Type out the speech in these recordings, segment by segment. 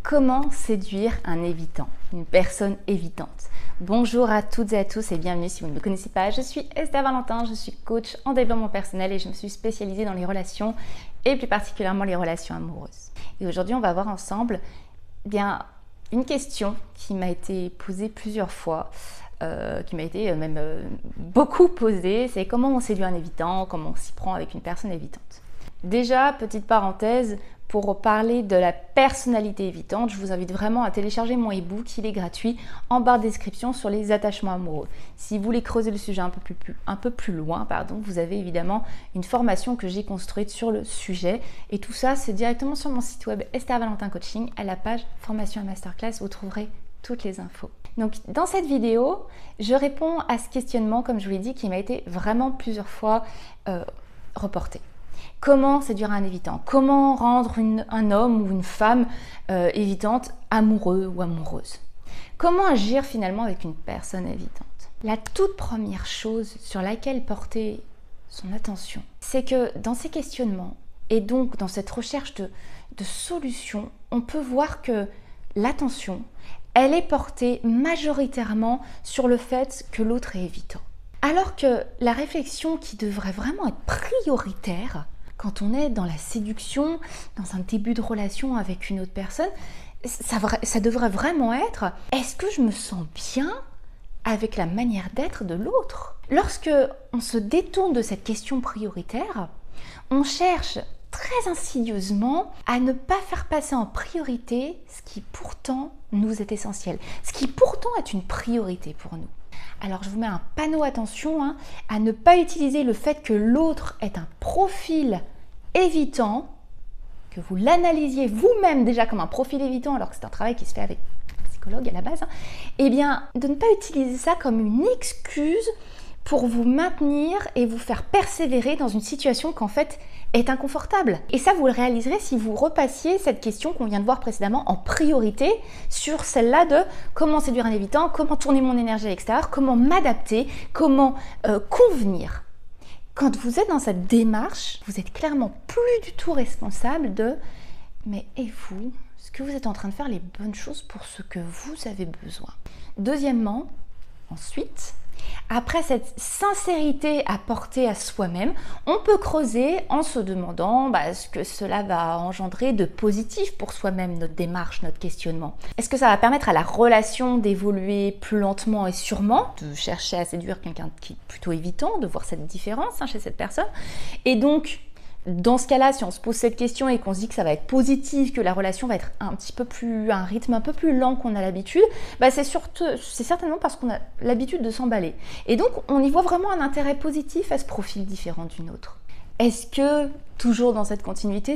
Comment séduire un évitant, une personne évitante? Bonjour à toutes et à tous et bienvenue si vous ne me connaissez pas. Je suis Esther Valentin, je suis coach en développement personnel et je me suis spécialisée dans les relations et plus particulièrement les relations amoureuses. Et aujourd'hui, on va voir ensemble une question qui m'a été posée plusieurs fois, qui m'a été même beaucoup posée, c'est comment on séduit un évitant, comment on s'y prend avec une personne évitante. Déjà, petite parenthèse, pour parler de la personnalité évitante, je vous invite vraiment à télécharger mon e-book, il est gratuit, en barre de description sur les attachements amoureux. Si vous voulez creuser le sujet un peu plus loin, vous avez évidemment une formation que j'ai construite sur le sujet. Et tout ça, c'est directement sur mon site web Esther Valentin Coaching, à la page Formation et Masterclass, vous trouverez toutes les infos. Donc dans cette vidéo, je réponds à ce questionnement, comme je vous l'ai dit, qui m'a été vraiment plusieurs fois reporté. Comment séduire un évitant? Comment rendre un homme ou une femme évitante amoureux ou amoureuse? Comment agir finalement avec une personne évitante? La toute première chose sur laquelle porter son attention, c'est que dans ces questionnements et donc dans cette recherche de solutions, on peut voir que l'attention, elle est portée majoritairement sur le fait que l'autre est évitant. Alors que la réflexion qui devrait vraiment être prioritaire quand on est dans la séduction, dans un début de relation avec une autre personne, ça devrait vraiment être « est-ce que je me sens bien avec la manière d'être de l'autre ?» Lorsque on se détourne de cette question prioritaire, on cherche très insidieusement à ne pas faire passer en priorité ce qui pourtant nous est essentiel, ce qui pourtant est une priorité pour nous. Alors je vous mets un panneau attention à ne pas utiliser le fait que l'autre est un profil évitant, que vous l'analysiez vous-même déjà comme un profil évitant alors que c'est un travail qui se fait avec un psychologue à la base, et bien de ne pas utiliser ça comme une excuse pour vous maintenir et vous faire persévérer dans une situation qu'en fait est inconfortable. Et ça, vous le réaliserez si vous repassiez cette question qu'on vient de voir précédemment en priorité sur celle-là de comment séduire un évitant, comment tourner mon énergie à l'extérieur, comment m'adapter, comment convenir. Quand vous êtes dans cette démarche, vous êtes clairement plus du tout responsable de « mais et vous, est-ce que vous êtes en train de faire les bonnes choses pour ce que vous avez besoin ?» Deuxièmement, ensuite, après cette sincérité apportée à soi-même, on peut creuser en se demandant ce que cela va engendrer de positif pour soi-même, notre démarche, notre questionnement. Est-ce que ça va permettre à la relation d'évoluer plus lentement et sûrement, de chercher à séduire quelqu'un qui est plutôt évitant, de voir cette différence chez cette personne? Et donc, dans ce cas-là, si on se pose cette question et qu'on se dit que ça va être positif, que la relation va être un rythme un peu plus lent qu'on a l'habitude, c'est certainement parce qu'on a l'habitude de s'emballer. Et donc, on y voit vraiment un intérêt positif à ce profil différent d'une autre. Est-ce que, toujours dans cette continuité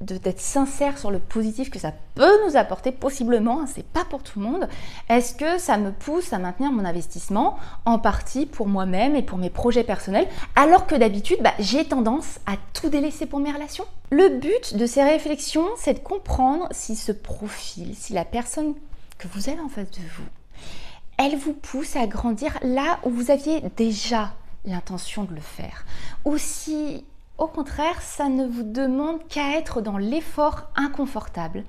d'être sincère sur le positif que ça peut nous apporter, possiblement, c'est pas pour tout le monde, est-ce que ça me pousse à maintenir mon investissement en partie pour moi-même et pour mes projets personnels, alors que d'habitude, j'ai tendance à tout délaisser pour mes relations? Le but de ces réflexions, c'est de comprendre si ce profil, si la personne que vous avez en face de vous, elle vous pousse à grandir là où vous aviez déjà l'intention de le faire, ou si au contraire, ça ne vous demande qu'à être dans l'effort inconfortable,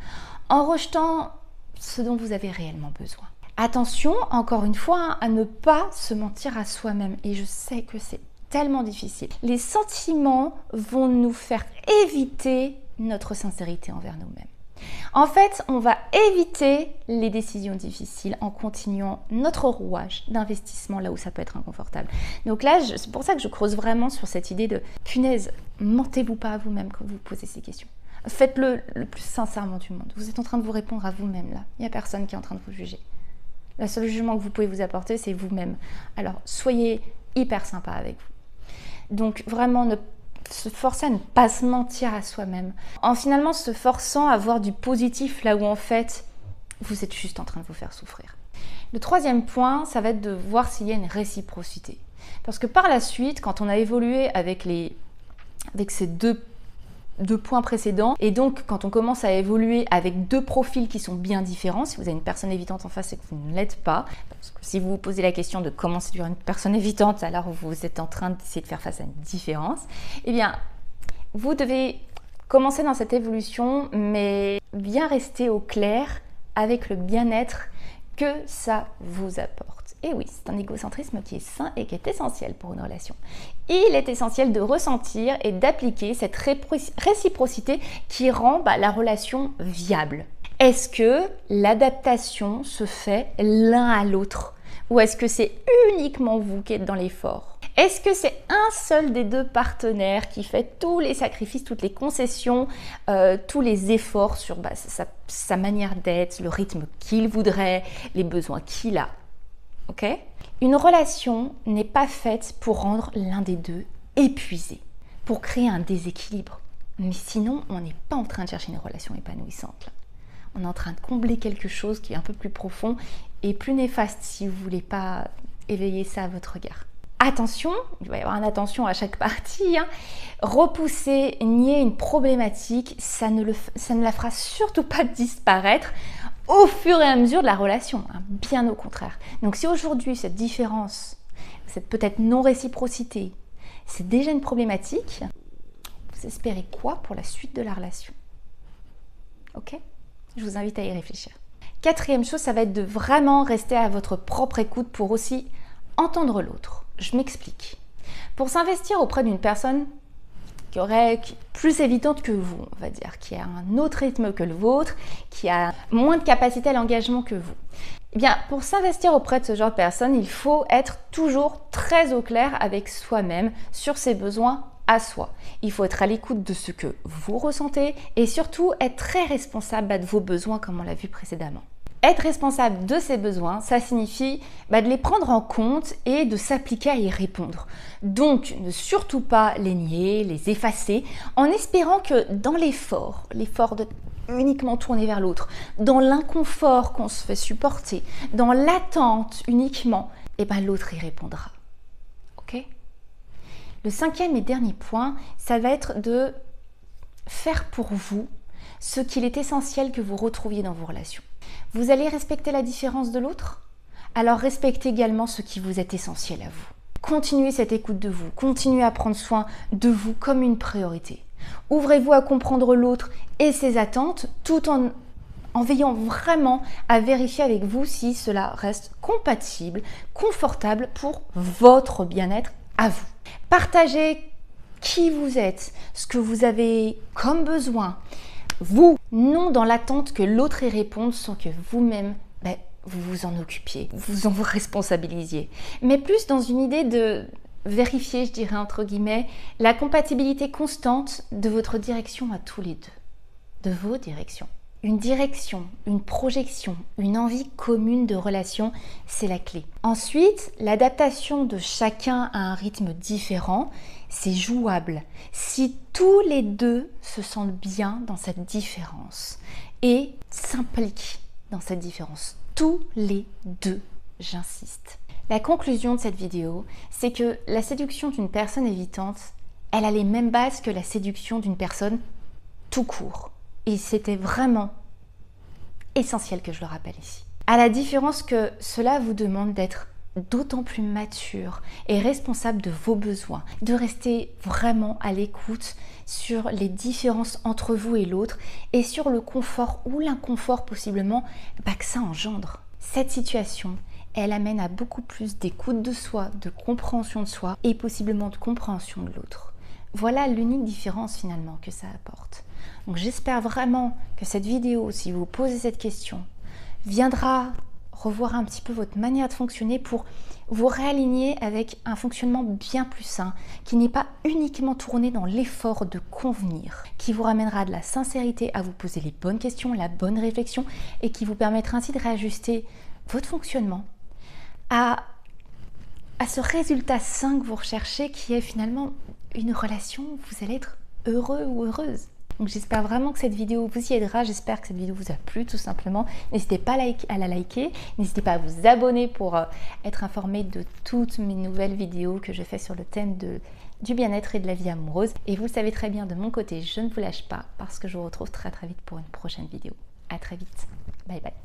en rejetant ce dont vous avez réellement besoin. Attention, encore une fois, à ne pas se mentir à soi-même. Et je sais que c'est tellement difficile. Les sentiments vont nous faire éviter notre sincérité envers nous-mêmes. En fait, on va éviter les décisions difficiles en continuant notre rouage d'investissement là où ça peut être inconfortable. Donc là, c'est pour ça que je creuse vraiment sur cette idée de punaise, mentez-vous pas à vous-même quand vous posez ces questions. Faites-le le plus sincèrement du monde. Vous êtes en train de vous répondre à vous-même là. Il n'y a personne qui est en train de vous juger. Le seul jugement que vous pouvez vous apporter, c'est vous-même. Alors, soyez hyper sympa avec vous. Donc vraiment, se forcer à ne pas se mentir à soi-même, en finalement se forçant à voir du positif là où en fait vous êtes juste en train de vous faire souffrir. Le troisième point, ça va être de voir s'il y a une réciprocité. Parce que par la suite, quand on a évolué avec ces deux points précédents, et donc quand on commence à évoluer avec deux profils qui sont bien différents, si vous avez une personne évitante en face et que vous ne l'êtes pas, parce que si vous vous posez la question de comment séduire une personne évitante, alors vous êtes en train d'essayer de faire face à une différence, eh bien vous devez Commencez dans cette évolution, mais bien rester au clair avec le bien-être que ça vous apporte. Et oui, c'est un égocentrisme qui est sain et qui est essentiel pour une relation. Il est essentiel de ressentir et d'appliquer cette réciprocité qui rend la relation viable. Est-ce que l'adaptation se fait l'un à l'autre? Ou est-ce que c'est uniquement vous qui êtes dans l'effort? Est-ce que c'est un seul des deux partenaires qui fait tous les sacrifices, toutes les concessions, tous les efforts sur sa manière d'être, le rythme qu'il voudrait, les besoins qu'il a? Ok? Une relation n'est pas faite pour rendre l'un des deux épuisé, pour créer un déséquilibre. Mais sinon, on n'est pas en train de chercher une relation épanouissante. Là. On est en train de combler quelque chose qui est un peu plus profond et plus néfaste si vous ne voulez pas éveiller ça à votre regard. Attention, il va y avoir une attention à chaque partie. Repousser, nier une problématique, ça ne la fera surtout pas disparaître au fur et à mesure de la relation, bien au contraire. Donc si aujourd'hui cette différence, cette peut-être non-réciprocité, c'est déjà une problématique, vous espérez quoi pour la suite de la relation? Ok? Je vous invite à y réfléchir. Quatrième chose, ça va être de vraiment rester à votre propre écoute pour aussi entendre l'autre. Je m'explique. Pour s'investir auprès d'une personne qui est plus évidente que vous, on va dire, qui a un autre rythme que le vôtre, qui a moins de capacité à l'engagement que vous. Eh bien, pour s'investir auprès de ce genre de personne, il faut être toujours très au clair avec soi-même sur ses besoins à soi. Il faut être à l'écoute de ce que vous ressentez et surtout être très responsable de vos besoins comme on l'a vu précédemment. Être responsable de ses besoins, ça signifie de les prendre en compte et de s'appliquer à y répondre. Donc, ne surtout pas les nier, les effacer, en espérant que dans l'effort de uniquement tourner vers l'autre, dans l'inconfort qu'on se fait supporter, dans l'attente uniquement, l'autre y répondra. Ok ? Le cinquième et dernier point, ça va être de faire pour vous ce qu'il est essentiel que vous retrouviez dans vos relations. Vous allez respecter la différence de l'autre? Alors respectez également ce qui vous est essentiel à vous. Continuez cette écoute de vous, continuez à prendre soin de vous comme une priorité. Ouvrez-vous à comprendre l'autre et ses attentes tout en veillant vraiment à vérifier avec vous si cela reste compatible, confortable pour votre bien-être à vous. Partagez qui vous êtes, ce que vous avez comme besoin. Vous, non dans l'attente que l'autre y réponde sans que vous-même, vous vous en occupiez, vous en vous responsabilisiez. Mais plus dans une idée de vérifier, je dirais entre guillemets, la compatibilité constante de votre direction à tous les deux, de vos directions. Une direction, une projection, une envie commune de relation, c'est la clé. Ensuite, l'adaptation de chacun à un rythme différent, c'est jouable. Si tous les deux se sentent bien dans cette différence et s'impliquent dans cette différence, tous les deux, j'insiste. La conclusion de cette vidéo, c'est que la séduction d'une personne évitante, elle a les mêmes bases que la séduction d'une personne tout court. Et c'était vraiment essentiel que je le rappelle ici. À la différence que cela vous demande d'être d'autant plus mature et responsable de vos besoins, de rester vraiment à l'écoute sur les différences entre vous et l'autre et sur le confort ou l'inconfort possiblement que ça engendre. Cette situation, elle amène à beaucoup plus d'écoute de soi, de compréhension de soi et possiblement de compréhension de l'autre. Voilà l'unique différence finalement que ça apporte. Donc j'espère vraiment que cette vidéo, si vous posez cette question, viendra revoir un petit peu votre manière de fonctionner pour vous réaligner avec un fonctionnement bien plus sain, qui n'est pas uniquement tourné dans l'effort de convenir, qui vous ramènera de la sincérité à vous poser les bonnes questions, la bonne réflexion et qui vous permettra ainsi de réajuster votre fonctionnement à ce résultat sain que vous recherchez qui est finalement une relation où vous allez être heureux ou heureuse. Donc j'espère vraiment que cette vidéo vous y aidera, j'espère que cette vidéo vous a plu tout simplement. N'hésitez pas à la liker, n'hésitez pas à vous abonner pour être informé de toutes mes nouvelles vidéos que je fais sur le thème du bien-être et de la vie amoureuse. Et vous le savez très bien, de mon côté, je ne vous lâche pas parce que je vous retrouve très vite pour une prochaine vidéo. À très vite, bye bye.